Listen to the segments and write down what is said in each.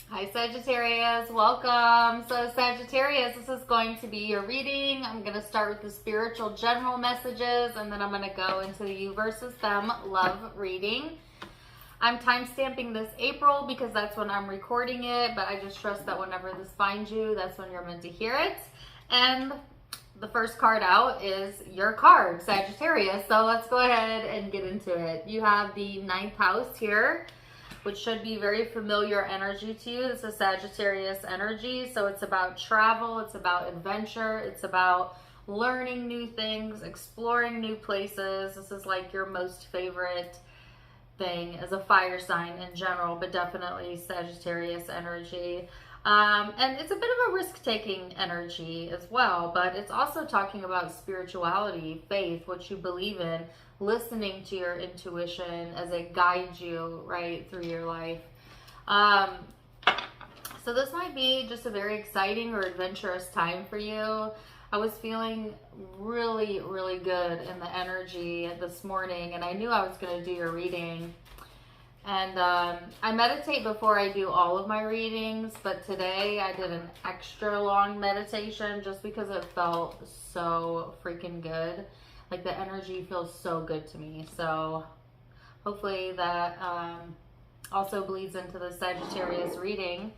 Hi Sagittarius, welcome. So Sagittarius, this is going to be your reading. I'm going to start with the spiritual general messages and then I'm going to go into the you versus them love reading. I'm time stamping this April because that's when I'm recording it, but I just trust that whenever this finds you, that's when you're meant to hear it. And the first card out is your card, Sagittarius. So let's go ahead and get into it. You have the 9th house here, which should be very familiar energy to you. This is Sagittarius energy. So it's about travel, it's about adventure, it's about learning new things, exploring new places. This is like your most favorite thing as a fire sign in general, but definitely Sagittarius energy. And it's a bit of a risk-taking energy as well, but it's also talking about spirituality, faith, what you believe in, listening to your intuition as it guides you right through your life. So this might be just a very exciting or adventurous time for you. I was feeling really, really good in the energy this morning, and I knew I was going to do your reading. And I meditate before I do all of my readings, but today I did an extra long meditation just because it felt so freaking good. Like the energy feels so good to me. So hopefully that also bleeds into the Sagittarius reading,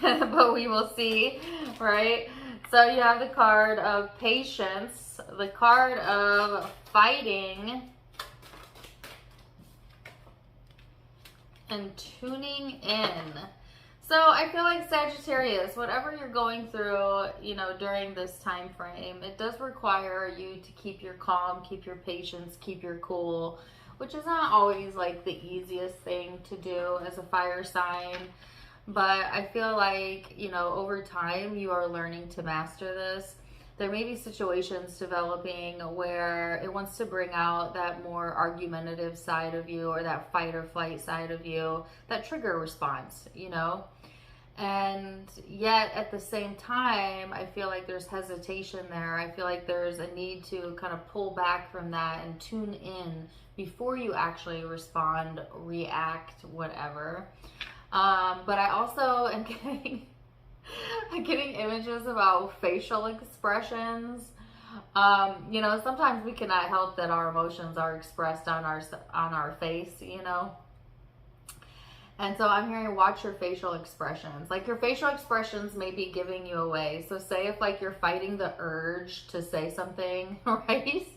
but we will see, right? So you have the card of patience, the card of fighting, and tuning in. So I feel like Sagittarius, whatever you're going through, you know, during this time frame, it does require you to keep your calm, keep your patience, keep your cool, which is not always like the easiest thing to do as a fire sign. But I feel like, you know, over time you are learning to master this. There may be situations developing where it wants to bring out that more argumentative side of you or that fight or flight side of you, that trigger response, you know? And yet at the same time, I feel like there's hesitation there. I feel like there's a need to kind of pull back from that and tune in before you actually respond, react, whatever. But I also am getting images about facial expressions. You know, sometimes we cannot help that our emotions are expressed on our face, you know. And so I'm hearing watch your facial expressions. Like your facial expressions may be giving you away. So say if like you're fighting the urge to say something, right?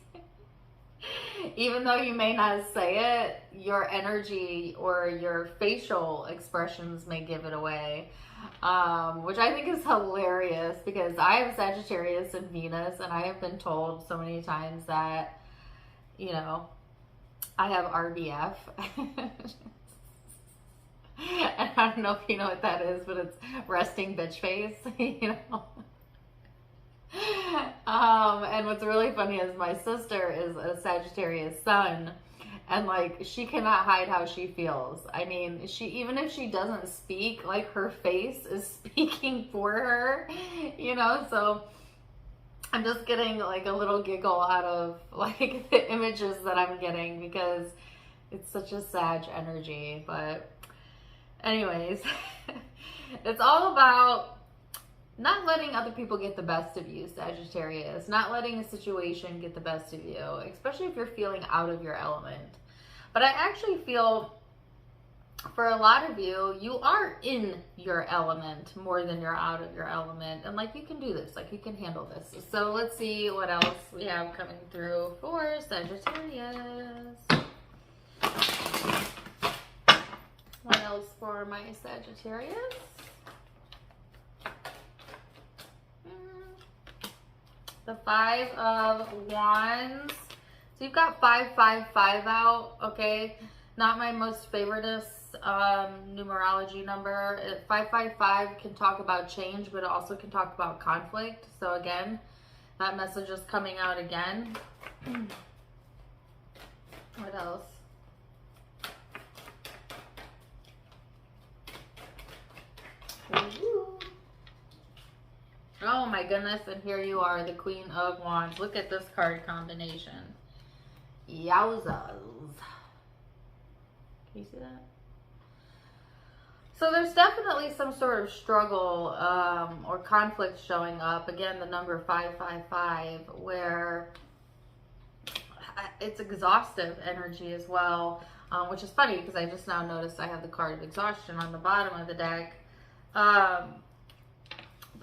Even though you may not say it, your energy or your facial expressions may give it away. Which I think is hilarious because I have Sagittarius and Venus, and I have been told so many times that, you know, I have RBF. And I don't know if you know what that is, but it's resting bitch face, you know. And what's really funny is my sister is a Sagittarius sun, and like she cannot hide how she feels. I mean, she, even if she doesn't speak, like her face is speaking for her, you know. So I'm just getting like a little giggle out of like the images that I'm getting because it's such a Sag energy. But anyways, it's all about not letting other people get the best of you, Sagittarius. Not letting a situation get the best of you, especially if you're feeling out of your element. But I actually feel for a lot of you, you are in your element more than you're out of your element. And like you can do this, like you can handle this. So let's see what else we have coming through for Sagittarius. What else for my Sagittarius? The 5 of Wands. So you've got 555 out, okay? Not my most favoriteest numerology number. 555 can talk about change, but it also can talk about conflict. So again, that message is coming out again. What else? Ooh. Oh my goodness, and here you are, the Queen of Wands. Look at this card combination. Yowzas. Can you see that? So there's definitely some sort of struggle or conflict showing up. Again, the number 555, where it's exhaustive energy as well, which is funny because I just now noticed I have the card of exhaustion on the bottom of the deck. But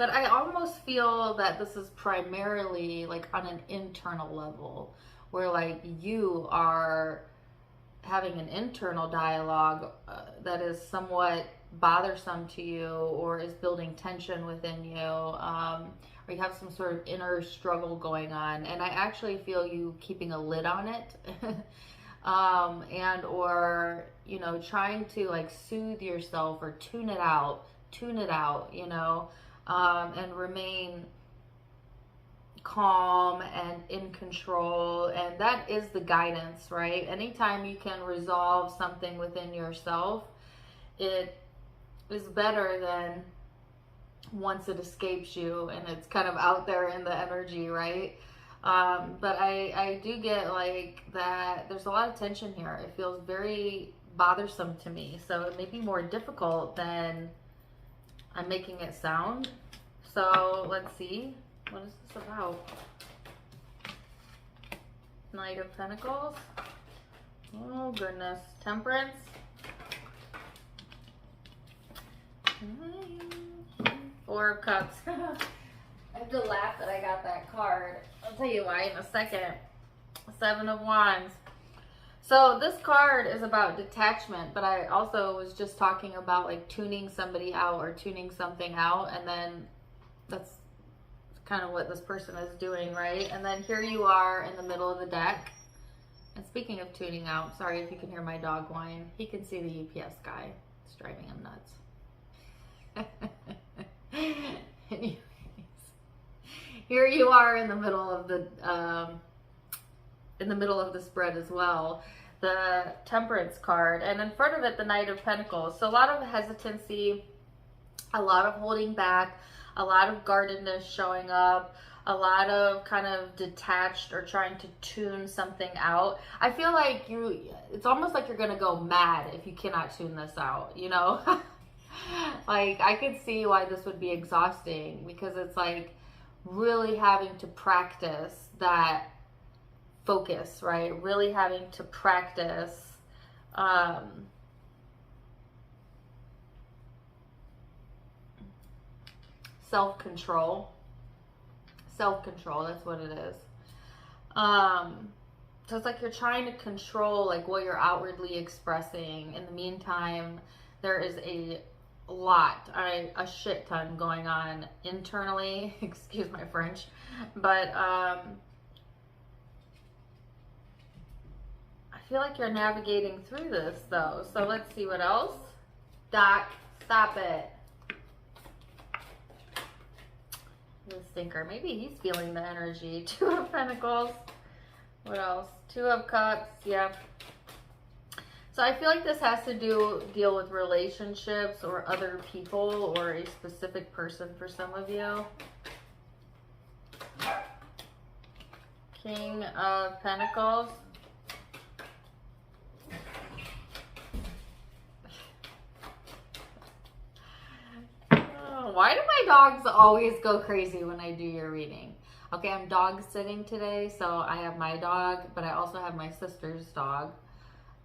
I almost feel that this is primarily like on an internal level, where like you are having an internal dialogue that is somewhat bothersome to you, or is building tension within you, or you have some sort of inner struggle going on. And I actually feel you keeping a lid on it, and or, you know, trying to like soothe yourself or tune it out, you know, and remain calm and in control. And that is the guidance, right? Anytime you can resolve something within yourself, it is better than once it escapes you and it's kind of out there in the energy, right? But I do get like that there's a lot of tension here. It feels very bothersome to me, so it may be more difficult than I'm making it sound. So let's see, what is this about? Knight of Pentacles. Oh goodness. Temperance. Four of Cups. I have to laugh that I got that card. I'll tell you why in a second. Seven of Wands. So this card is about detachment, but I also was just talking about like tuning somebody out or tuning something out, and then that's kind of what this person is doing, right? And then here you are in the middle of the deck. And speaking of tuning out, sorry if you can hear my dog whine. He can see the UPS guy. It's driving him nuts. Anyways, here you are in the middle of the spread as well, the Temperance card, and in front of it the Knight of Pentacles. So a lot of hesitancy, a lot of holding back, a lot of guardedness showing up, a lot of kind of detached or trying to tune something out. I feel like it's almost like you're gonna go mad if you cannot tune this out, you know? Like, I could see why this would be exhausting, because it's like really having to practice that focus, right? Really having to practice self-control. Self-control, that's what it is. So it's like you're trying to control like what you're outwardly expressing. In the meantime, there is a shit ton going on internally. Excuse my French. But I feel like you're navigating through this though. So let's see what else. Doc, stop it. The stinker. Maybe he's feeling the energy. Two of Pentacles. What else? Two of Cups. Yep. So I feel like this has to deal with relationships or other people or a specific person for some of you. King of Pentacles. Why do my dogs always go crazy when I do your reading? Okay, I'm dog sitting today, so I have my dog, but I also have my sister's dog.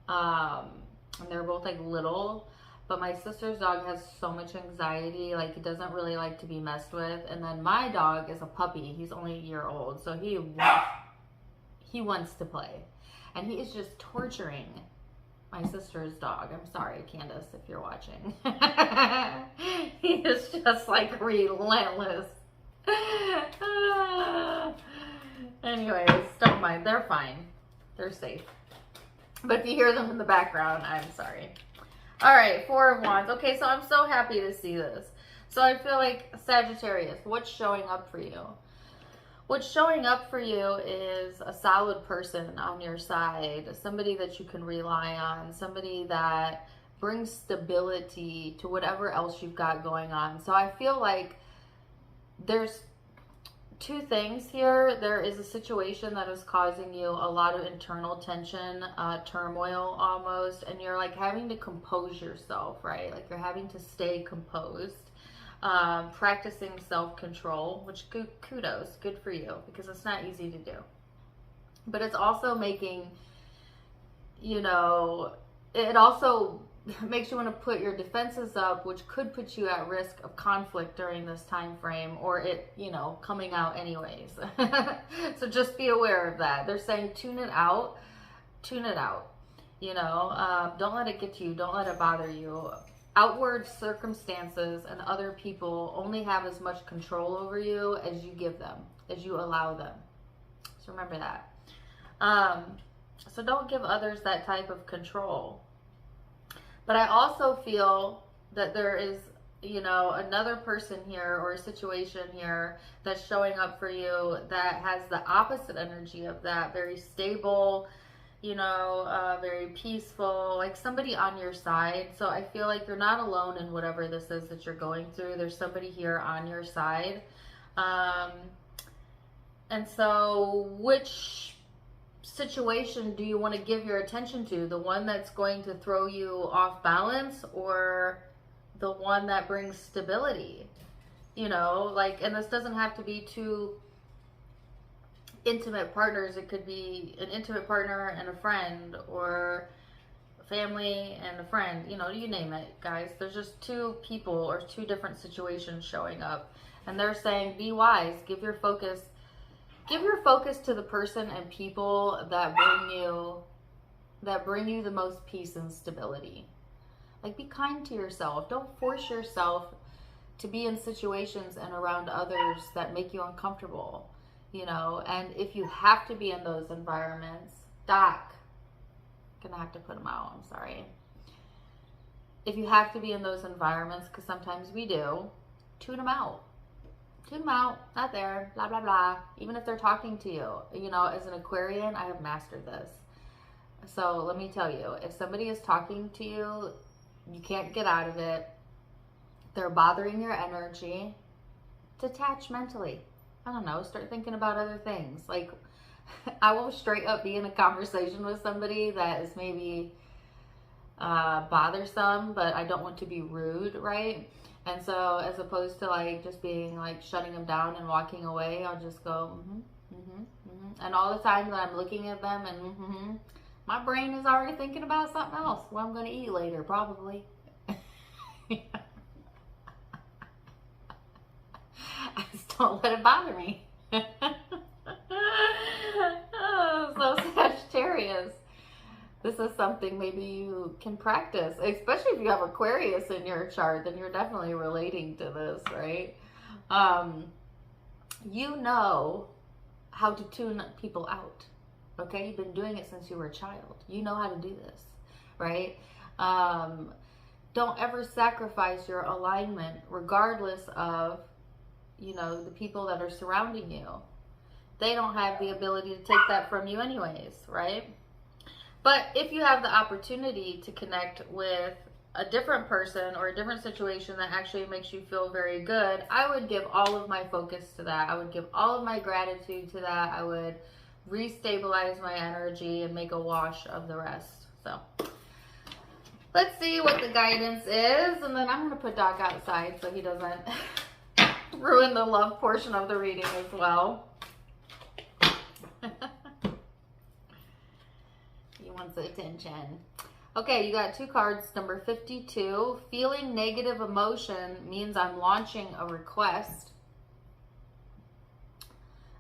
And they're both like little, but my sister's dog has so much anxiety, like he doesn't really like to be messed with. And then my dog is a puppy. He's only a year old, so he wants to play, and he is just torturing my sister's dog. I'm sorry, Candace, if you're watching. He is just like relentless. Anyways, don't mind. They're fine. They're safe. But if you hear them in the background, I'm sorry. All right, Four of Wands. Okay, so I'm so happy to see this. So I feel like Sagittarius, what's showing up for you? What's showing up for you is a solid person on your side, somebody that you can rely on, somebody that brings stability to whatever else you've got going on. So I feel like there's two things here. There is a situation that is causing you a lot of internal tension, turmoil almost, and you're like having to compose yourself, right? Like you're having to stay composed, practicing self-control, which kudos, good for you, because it's not easy to do. But it's also making, you know, it also makes you want to put your defenses up, which could put you at risk of conflict during this time frame, or it, you know, coming out anyways. So just be aware of that. They're saying tune it out, you know, don't let it get to you, don't let it bother you. Outward circumstances and other people only have as much control over you as you give them, as you allow them. So remember that. So don't give others that type of control. But I also feel that there is, you know, another person here or a situation here that's showing up for you that has the opposite energy of that. Very stable, you know, very peaceful, like somebody on your side. So I feel like you're not alone in whatever this is that you're going through. There's somebody here on your side. And so which situation do you want to give your attention to? The one that's going to throw you off balance, or the one that brings stability? You know, like, and this doesn't have to be two intimate partners. It could be an intimate partner and a friend, or a family and a friend, you know, you name it, guys. There's just two people or two different situations showing up, and they're saying be wise, give your focus to the person and people that bring you the most peace and stability. Like, be kind to yourself. Don't force yourself to be in situations and around others that make you uncomfortable, you know. And if you have to be in those environments, Doc, gonna have to put them out, I'm sorry. If you have to be in those environments, because sometimes we do, tune them out. Tune them out, not there, blah, blah, blah. Even if they're talking to you, you know, as an Aquarian, I have mastered this. So let me tell you, if somebody is talking to you, you can't get out of it, they're bothering your energy, detach mentally. I don't know, start thinking about other things. Like, I will straight up be in a conversation with somebody that is maybe bothersome, but I don't want to be rude, right? And so as opposed to like just being like shutting them down and walking away, I'll just go, And all the time that I'm looking at them and my brain is already thinking about something else. What I'm going to eat later, probably. I just don't let it bother me. So Sagittarius, this is something maybe you can practice, especially if you have Aquarius in your chart, then you're definitely relating to this, right? You know how to tune people out, okay? You've been doing it since you were a child. You know how to do this, right? Don't ever sacrifice your alignment regardless of, you know, the people that are surrounding you. They don't have the ability to take that from you anyways, right? But if you have the opportunity to connect with a different person or a different situation that actually makes you feel very good, I would give all of my focus to that. I would give all of my gratitude to that. I would restabilize my energy and make a wash of the rest. So let's see what the guidance is. And then I'm going to put Doc outside so he doesn't ruin the love portion of the reading as well. Wants attention. Okay, you got two cards. Number 52, feeling negative emotion means I'm launching a request.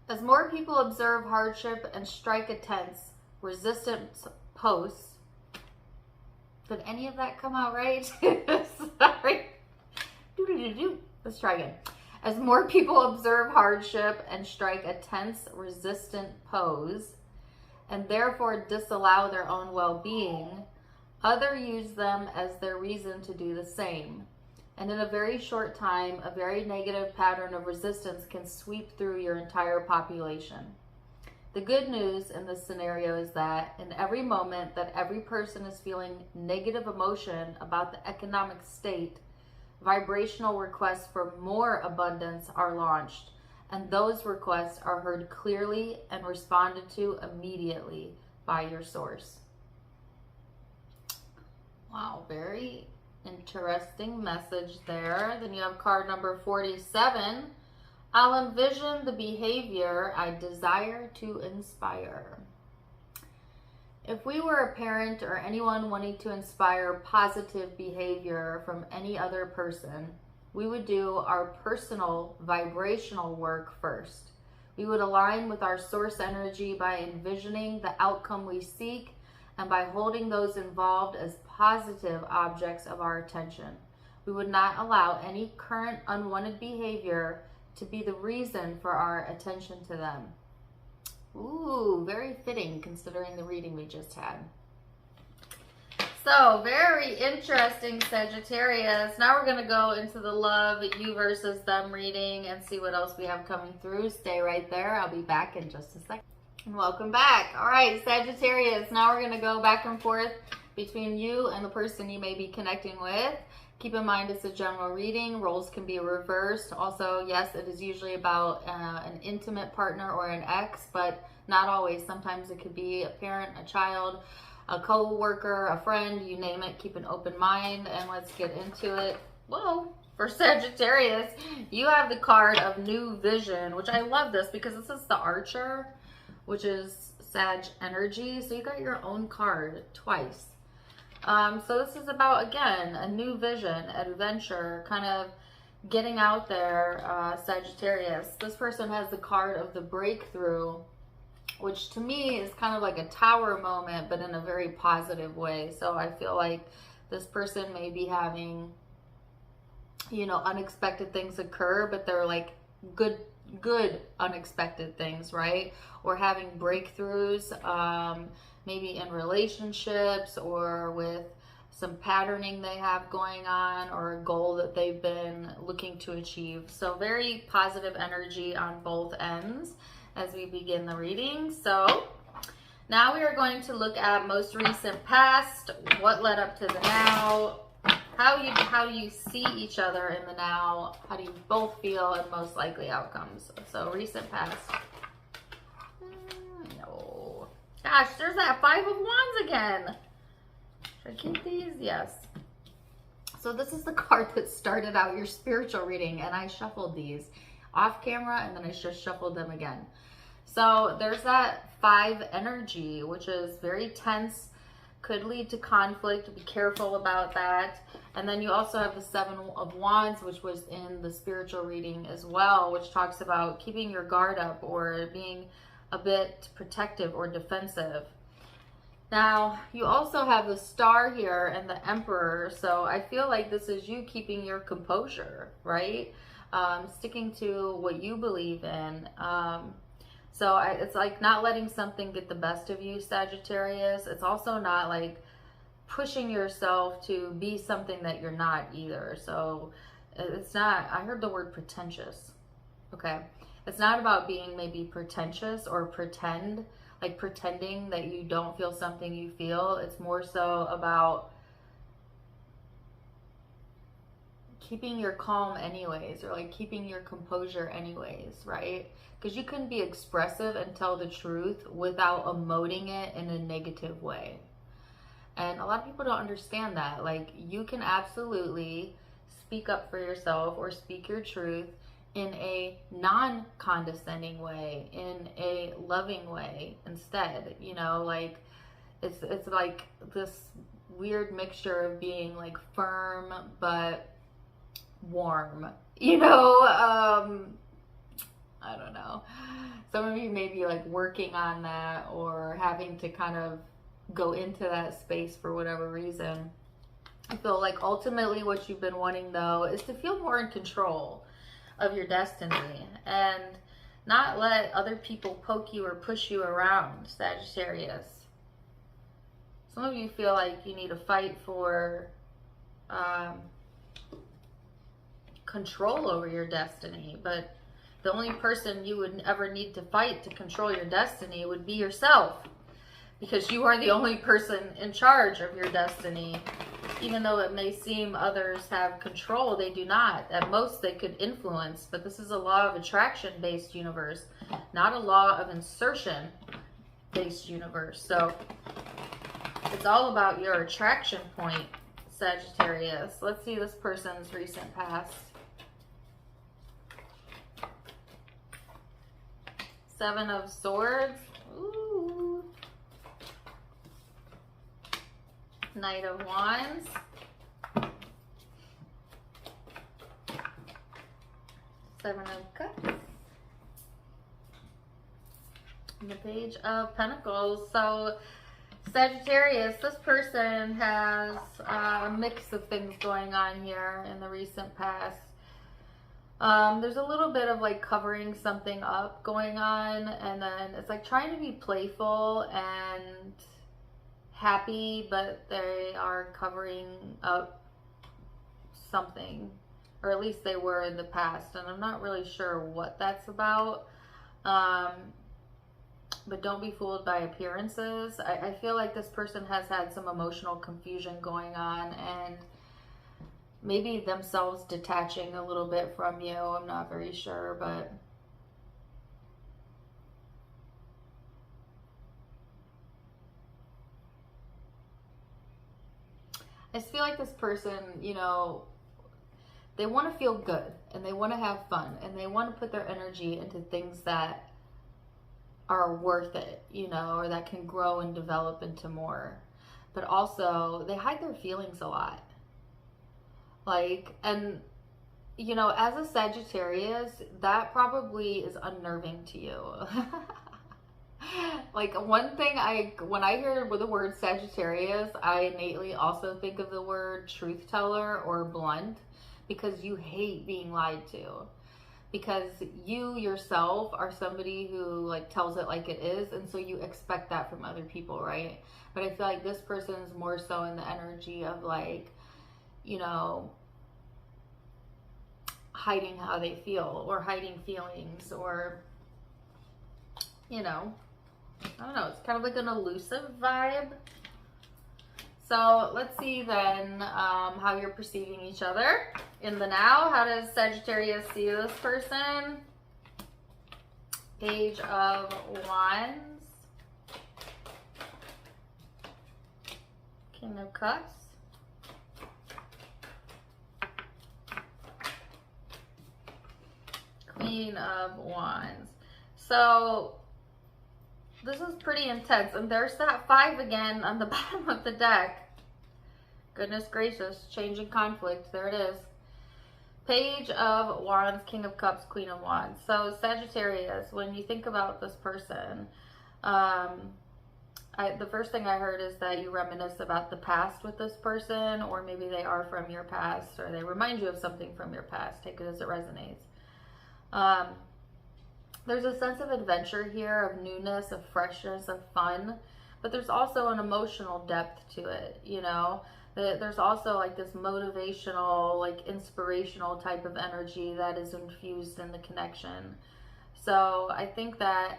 As more people observe hardship and strike a tense, resistance posts. Did any of that come out right? Sorry. Let's try again. As more people observe hardship and strike a tense, resistant pose, and therefore disallow their own well-being, others use them as their reason to do the same. And in a very short time, a very negative pattern of resistance can sweep through your entire population. The good news in this scenario is that in every moment that every person is feeling negative emotion about the economic state, vibrational requests for more abundance are launched, and those requests are heard clearly and responded to immediately by your source. Wow, very interesting message there. Then you have card number 47. I'll envision the behavior I desire to inspire. If we were a parent or anyone wanting to inspire positive behavior from any other person, we would do our personal vibrational work first. We would align with our source energy by envisioning the outcome we seek and by holding those involved as positive objects of our attention. We would not allow any current unwanted behavior to be the reason for our attention to them. Ooh, very fitting considering the reading we just had. So, very interesting, Sagittarius. Now we're going to go into the love, you versus them reading and see what else we have coming through. Stay right there. I'll be back in just a second. And welcome back. All right, Sagittarius. Now we're going to go back and forth between you and the person you may be connecting with. Keep in mind it's a general reading. Roles can be reversed. Also, yes, it is usually about an intimate partner or an ex, but not always. Sometimes it could be a parent, a child, a co-worker, a friend, you name it. Keep an open mind, and let's get into it. Whoa, for Sagittarius, you have the card of New Vision, which I love this because this is the Archer, which is Sag energy. So you got your own card twice. So this is about, again, a new vision, adventure, kind of getting out there, Sagittarius. This person has the card of the breakthrough, which to me is kind of like a tower moment, but in a very positive way. So I feel like this person may be having, you know, unexpected things occur, but they're like good unexpected things, right? Or having breakthroughs, maybe in relationships or with some patterning they have going on or a goal that they've been looking to achieve. So very positive energy on both ends as we begin the reading. So now we are going to look at most recent past, what led up to the now, how do you see each other in the now, how do you both feel, and most likely outcomes. So recent past. No. Gosh, there's that Five of Wands again. Should I keep these? Yes. So this is the card that started out your spiritual reading, and I shuffled these off camera, and then I just shuffled them again. So there's that 5 energy, which is very tense, could lead to conflict. Be careful about that. And then you also have the 7 of Wands, which was in the spiritual reading as well, which talks about keeping your guard up or being a bit protective or defensive. Now, you also have the Star here and the Emperor, so I feel like this is you keeping your composure, right? Sticking to what you believe in. It's like not letting something get the best of you, Sagittarius. It's also not like pushing yourself to be something that you're not either. So it's not, I heard the word pretentious, okay? It's not about being maybe pretentious or pretend, like pretending that you don't feel something you feel. It's more so about keeping your calm anyways, or like keeping your composure anyways, right? Because you can be expressive and tell the truth without emoting it in a negative way. And a lot of people don't understand that. Like, you can absolutely speak up for yourself or speak your truth in a non-condescending way, in a loving way instead. You know, like it's like this weird mixture of being like firm but warm, you know. I don't know, some of you may be like working on that or having to kind of go into that space for whatever reason. I feel like ultimately what you've been wanting though is to feel more in control of your destiny and not let other people poke you or push you around, Sagittarius. Some of you feel like you need to fight for control over your destiny, but the only person you would ever need to fight to control your destiny would be yourself, because you are the only person in charge of your destiny. Even though it may seem others have control, they do not. At most, they could influence. But this is a law of attraction-based universe, not a law of insertion-based universe. So it's all about your attraction point, Sagittarius. Let's see this person's recent past. 7 of Swords. Ooh. Knight of Wands. 7 of Cups. And the Page of Pentacles. So Sagittarius, this person has a mix of things going on here in the recent past. There's a little bit of like covering something up going on, and then it's like trying to be playful and happy, but they are covering up something, or at least they were in the past, and I'm not really sure what that's about. But don't be fooled by appearances. I feel like this person has had some emotional confusion going on, and maybe themselves detaching a little bit from you. I'm not very sure, but I just feel like this person, you know, they want to feel good and they want to have fun and they want to put their energy into things that are worth it, you know, or that can grow and develop into more. But also, they hide their feelings a lot. Like, and, you know, as a Sagittarius, that probably is unnerving to you. Like, one thing when I hear the word Sagittarius, I innately also think of the word truth teller or blunt, because you hate being lied to. Because you yourself are somebody who like tells it like it is, and so you expect that from other people, right? But I feel like this person's more so in the energy of like, you know, hiding how they feel or hiding feelings, or, you know, I don't know, it's kind of like an elusive vibe. So let's see then how you're perceiving each other in the now. How does Sagittarius see this person? Page of Wands. King of Cups. Queen of Wands. So this is pretty intense. And there's that 5 again on the bottom of the deck. Goodness gracious. Changing conflict. There it is. Page of Wands, King of Cups, Queen of Wands. So Sagittarius, when you think about this person, the first thing I heard is that you reminisce about the past with this person, or maybe they are from your past, or they remind you of something from your past. Take it as it resonates. There's a sense of adventure here, of newness, of freshness, of fun, but there's also an emotional depth to it, you know? There's also like this motivational, like inspirational type of energy that is infused in the connection. So I think that,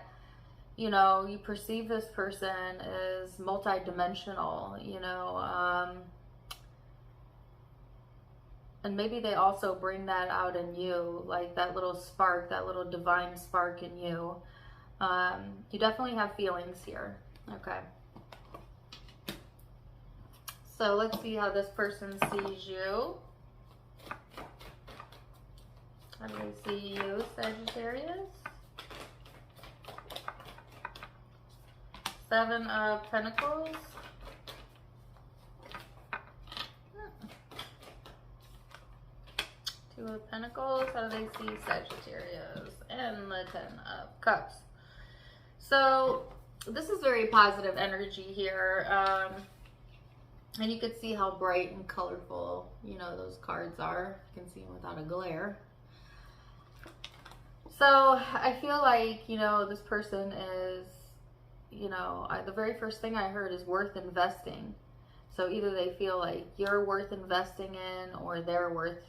you know, you perceive this person as multidimensional, you know, and maybe they also bring that out in you, like that little spark, that little divine spark in you. You definitely have feelings here. Okay. So let's see how this person sees you. How do they see you, Sagittarius? 7 of Pentacles. 2 of Pentacles. How do they see Sagittarius? And the 10 of Cups. So this is very positive energy here. And you can see how bright and colorful, you know, those cards are. You can see them without a glare. So I feel like, you know, this person is, you know, the very first thing I heard is worth investing. So either they feel like you're worth investing in, or they're worth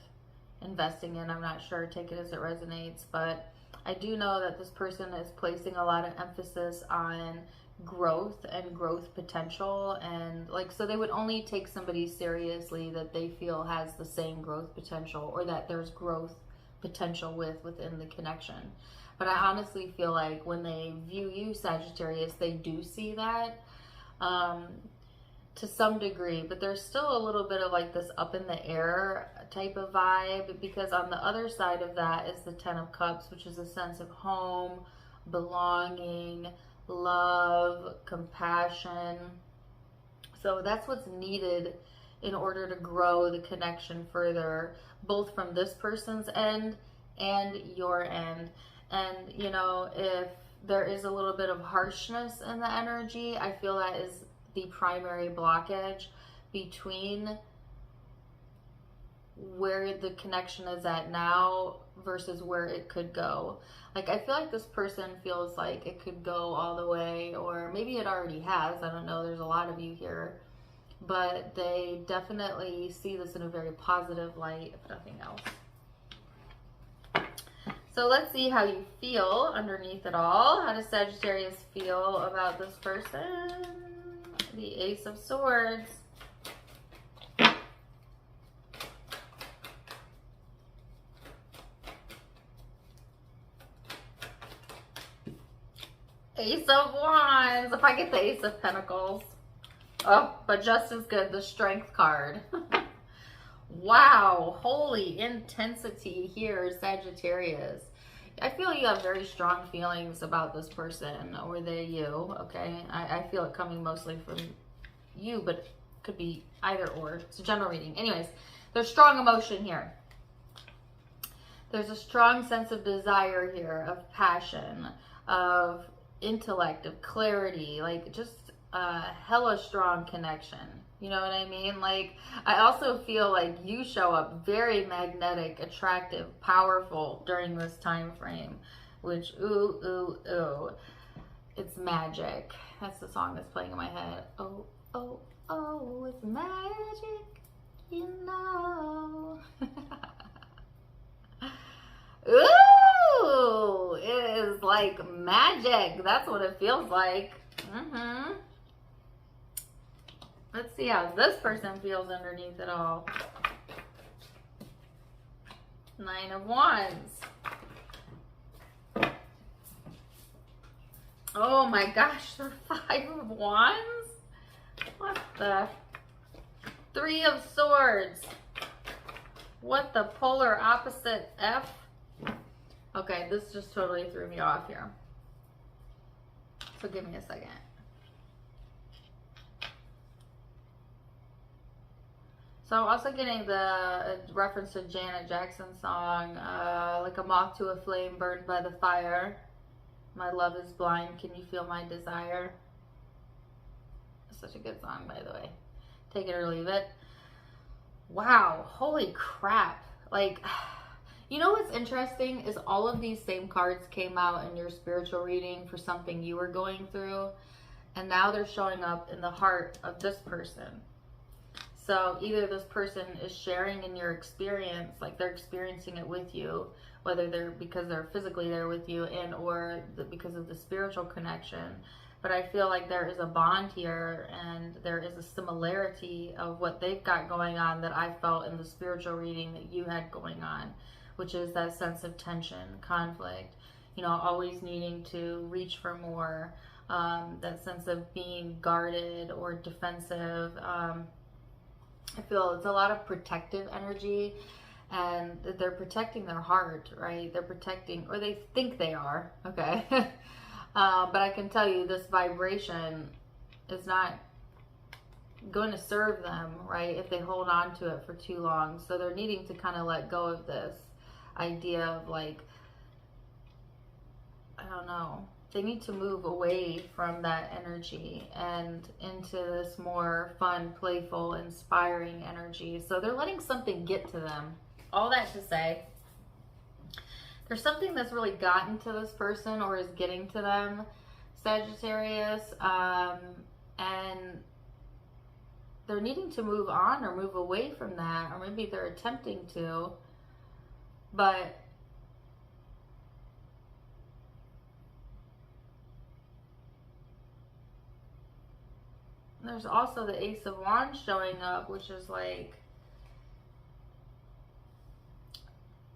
investing in. I'm not sure. Take it as it resonates. But I do know that this person is placing a lot of emphasis on growth and growth potential, and like, so they would only take somebody seriously that they feel has the same growth potential, or that there's growth potential within the connection. But I honestly feel like when they view you, Sagittarius, they do see that to some degree, but there's still a little bit of like this up in the air type of vibe, because on the other side of that is the Ten of Cups, which is a sense of home, belonging, love, compassion. So that's what's needed in order to grow the connection further, both from this person's end and your end. And, you know, if there is a little bit of harshness in the energy, I feel that is the primary blockage between where the connection is at now versus where it could go. Like, I feel like this person feels like it could go all the way, or maybe it already has. I don't know. There's a lot of you here, but they definitely see this in a very positive light, if nothing else. So let's see how you feel underneath it all. How does Sagittarius feel about this person? The Ace of Swords. Ace of Wands. If I get the Ace of Pentacles. Oh, but just as good, the Strength card. Wow, holy intensity here, Sagittarius. I feel you have very strong feelings about this person, or they you, okay? I feel it coming mostly from you, but it could be either or. It's a general reading. Anyways, there's strong emotion here. There's a strong sense of desire here, of passion, of intellect, of clarity, like just a hella strong connection. You know what I mean? Like, I also feel like you show up very magnetic, attractive, powerful during this time frame, which, ooh, ooh, ooh, it's magic. That's the song that's playing in my head. Oh, oh, oh, it's magic, you know. Ooh, it is like magic. That's what it feels like. Mm-hmm. Let's see how this person feels underneath it all. Nine of Wands. Oh my gosh, the Five of Wands? What the? Three of Swords. What the polar opposite F? Okay, this just totally threw me off here. So give me a second. So I'm also getting the reference to Janet Jackson's song, like a moth to a flame burned by the fire. My love is blind, can you feel my desire? It's such a good song, by the way. Take it or leave it. Wow, holy crap. Like, you know what's interesting is all of these same cards came out in your spiritual reading for something you were going through, and now they're showing up in the heart of this person. So either this person is sharing in your experience, like they're experiencing it with you, whether they're because they're physically there with you, and or because of the spiritual connection. But I feel like there is a bond here, and there is a similarity of what they've got going on that I felt in the spiritual reading that you had going on, which is that sense of tension, conflict, you know, always needing to reach for more, that sense of being guarded or defensive. I feel it's a lot of protective energy, and they're protecting their heart, right? They're protecting, or they think they are, okay? But I can tell you this vibration is not going to serve them, right, if they hold on to it for too long. So they're needing to kind of let go of this idea of, like, I don't know, they need to move away from that energy and into this more fun, playful, inspiring energy. So they're letting something get to them. All that to say, there's something that's really gotten to this person or is getting to them, Sagittarius, and they're needing to move on or move away from that, or maybe they're attempting to, but There's also the Ace of Wands showing up, which is like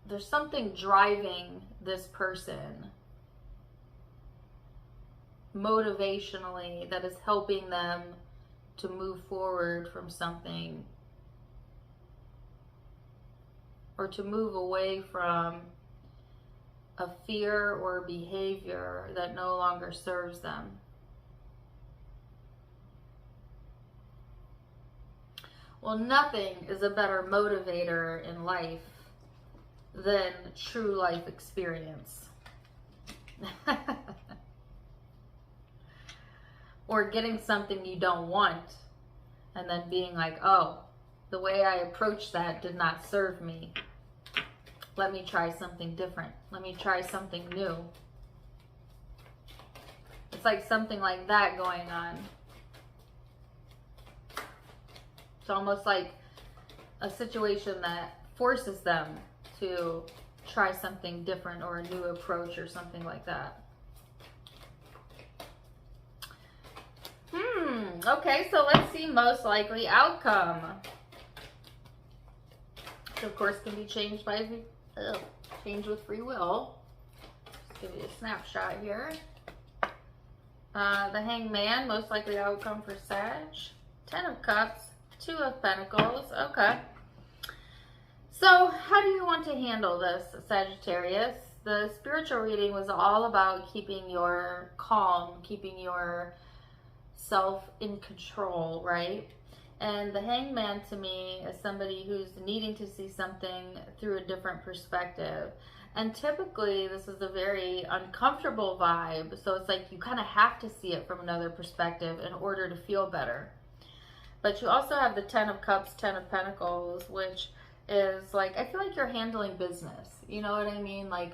there's something driving this person motivationally that is helping them to move forward from something, or to move away from a fear or behavior that no longer serves them. Well, nothing is a better motivator in life than true life experience. Or getting something you don't want and then being like, oh, the way I approached that did not serve me. Let me try something different. Let me try something new. It's like something like that going on. It's almost like a situation that forces them to try something different or a new approach or something like that. Okay, so let's see most likely outcome. Which of course can be changed by change with free will. Just give you a snapshot here. The Hangman, most likely outcome for Sag. 10 of Cups, 2 of Pentacles. Okay. So how do you want to handle this, Sagittarius? The spiritual reading was all about keeping your calm, keeping your self in control, right? And the Hangman to me is somebody who's needing to see something through a different perspective. And typically this is a very uncomfortable vibe. So it's like you kind of have to see it from another perspective in order to feel better. But you also have the 10 of Cups, 10 of Pentacles, which is like, I feel like you're handling business. You know what I mean? Like,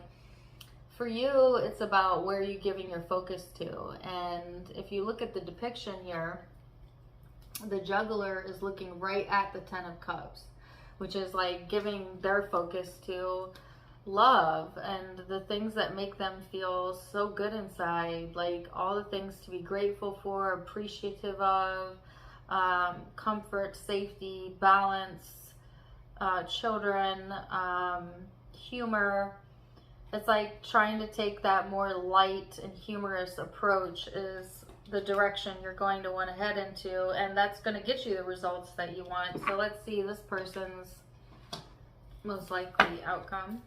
for you, it's about where you're giving your focus to. And if you look at the depiction here, the juggler is looking right at the 10 of Cups, which is like giving their focus to love and the things that make them feel so good inside, like all the things to be grateful for, appreciative of, comfort, safety, balance, children, humor. It's like trying to take that more light and humorous approach is the direction you're going to want to head into, and that's going to get you the results that you want. So let's see this person's most likely outcome.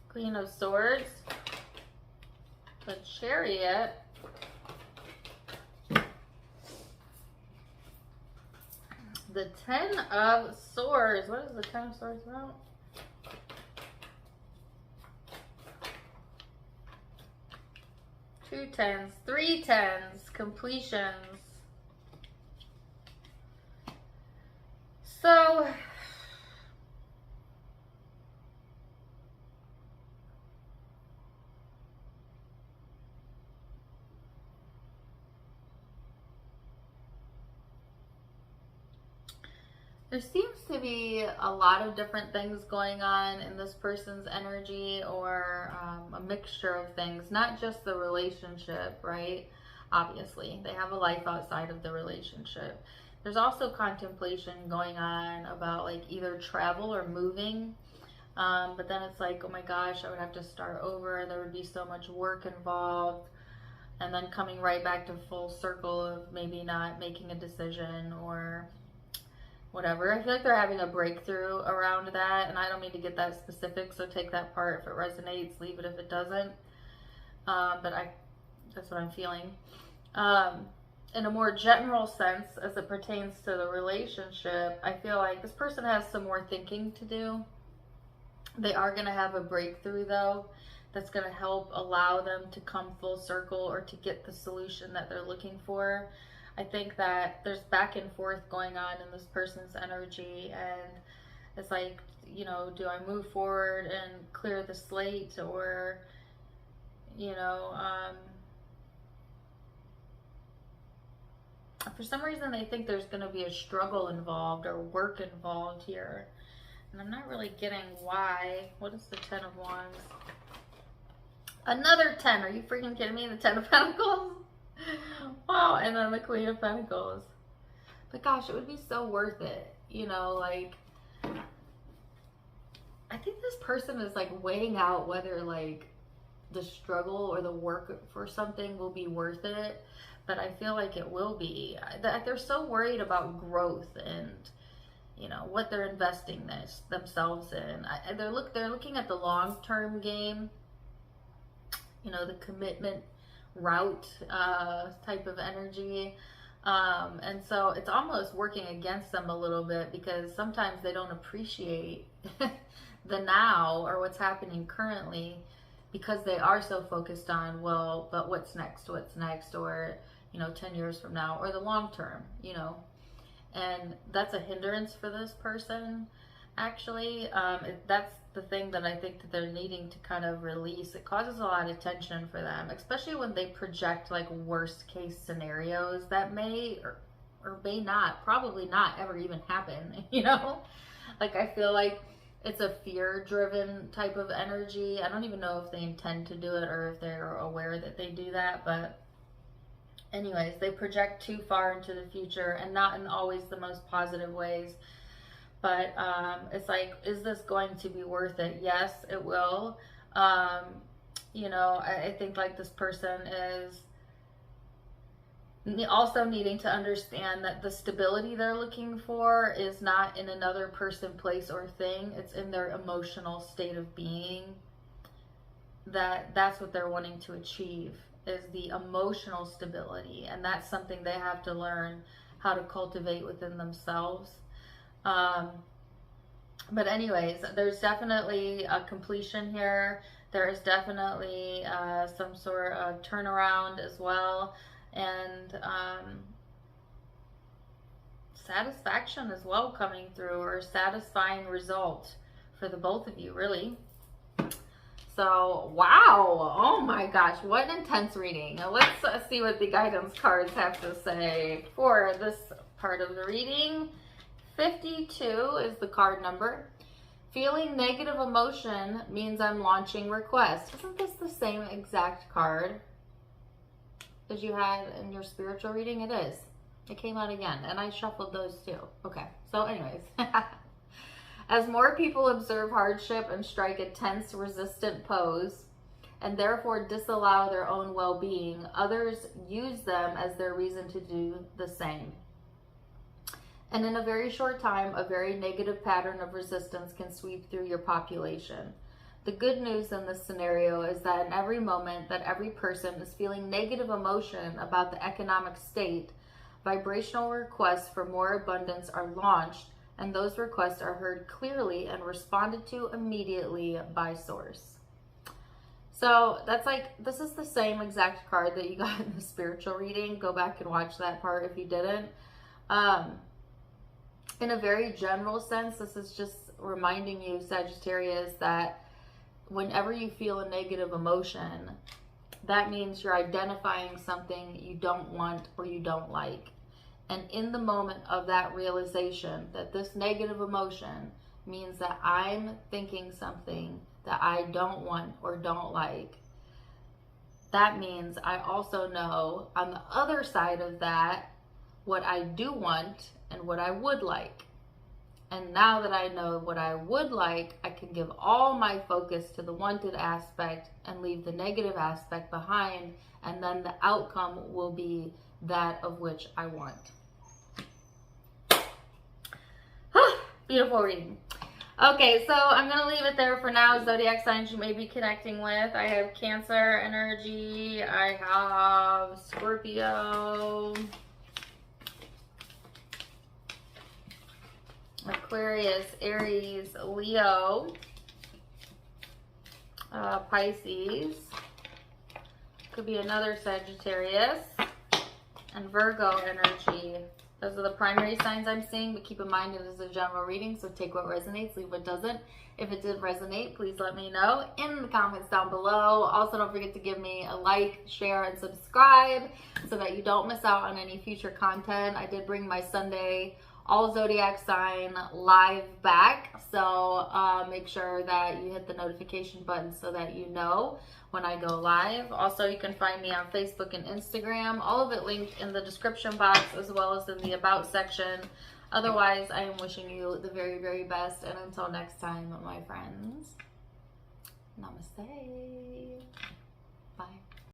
Queen of Swords, the Chariot, the 10 of Swords. What is the 10 of Swords about? Two tens, 3 tens, completions. So there seems to be a lot of different things going on in this person's energy, or a mixture of things, not just the relationship, right? Obviously, they have a life outside of the relationship. There's also contemplation going on about like either travel or moving. But then it's like, oh my gosh, I would have to start over. There would be so much work involved. And then coming right back to full circle of maybe not making a decision or whatever. I feel like they're having a breakthrough around that, and I don't mean to get that specific, so take that part if it resonates, leave it if it doesn't. But that's what I'm feeling. In a more general sense, as it pertains to the relationship, I feel like this person has some more thinking to do. They are going to have a breakthrough, though, that's going to help allow them to come full circle or to get the solution that they're looking for. I think that there's back and forth going on in this person's energy, and it's like, you know, do I move forward and clear the slate, or, you know, for some reason they think there's going to be a struggle involved or work involved here, and I'm not really getting why. What is the 10 of Wands? Another 10. Are you freaking kidding me? The 10 of Pentacles. Wow. And then the Queen of Pentacles. But gosh, it would be so worth it. You know, like, I think this person is like weighing out whether like the struggle or the work for something will be worth it. But I feel like it will be. They're so worried about growth and, you know, what they're investing themselves in. They're looking at the long-term game. You know, the commitment route type of energy. And so it's almost working against them a little bit, because sometimes they don't appreciate the now or what's happening currently, because they are so focused on, well, but what's next, or, you know, 10 years from now, or the long term, you know. And that's a hindrance for this person, actually. That's the thing that I think that they're needing to kind of release. It causes a lot of tension for them, especially when they project like worst case scenarios that may or may not, probably not ever even happen, you know? Like, I feel like it's a fear-driven type of energy. I don't even know if they intend to do it or if they're aware that they do that, but anyways, they project too far into the future, and not in always the most positive ways. But it's like, is this going to be worth it? Yes, it will. You know, I think like this person is also needing to understand that the stability they're looking for is not in another person, place, or thing. It's in their emotional state of being. That's what they're wanting to achieve, is the emotional stability. And that's something they have to learn how to cultivate within themselves. But anyways, there's definitely a completion here. There is definitely some sort of turnaround as well. And satisfaction as well coming through, or satisfying result for the both of you, really. So, wow. Oh my gosh, what an intense reading. Now let's see what the guidance cards have to say for this part of the reading. 52 is the card number. Feeling negative emotion means I'm launching request. Isn't this the same exact card as you had in your spiritual reading? It is. It came out again, and I shuffled those too. Okay, so anyways. As more people observe hardship and strike a tense, resistant pose, and therefore disallow their own well-being, others use them as their reason to do the same. And in a very short time, a very negative pattern of resistance can sweep through your population. The good news in this scenario is that in every moment that every person is feeling negative emotion about the economic state, vibrational requests for more abundance are launched, and those requests are heard clearly and responded to immediately by Source. So that's like, this is the same exact card that you got in the spiritual reading. Go back and watch that part if you didn't. In a very general sense, this is just reminding you, Sagittarius, that whenever you feel a negative emotion, that means you're identifying something you don't want or you don't like. And in the moment of that realization that this negative emotion means that I'm thinking something that I don't want or don't like, that means I also know on the other side of that what I do want and what I would like. And now that I know what I would like, I can give all my focus to the wanted aspect and leave the negative aspect behind, and then the outcome will be that of which I want. Beautiful reading. Okay, so I'm going to leave it there for now. Zodiac signs you may be connecting with. I have Cancer energy. I have Scorpio, Aquarius, Aries, Leo, Pisces. Could be another Sagittarius, and Virgo energy. Those are the primary signs I'm seeing, but keep in mind it is a general reading, so take what resonates, leave what doesn't. If it did resonate, please let me know in the comments down below. Also, don't forget to give me a like, share, and subscribe so that you don't miss out on any future content. I did bring my Sunday all zodiac sign live back. So make sure that you hit the notification button so that you know when I go live. Also, you can find me on Facebook and Instagram. All of it linked in the description box as well as in the about section. Otherwise, I am wishing you the very, very best. And until next time, my friends, namaste.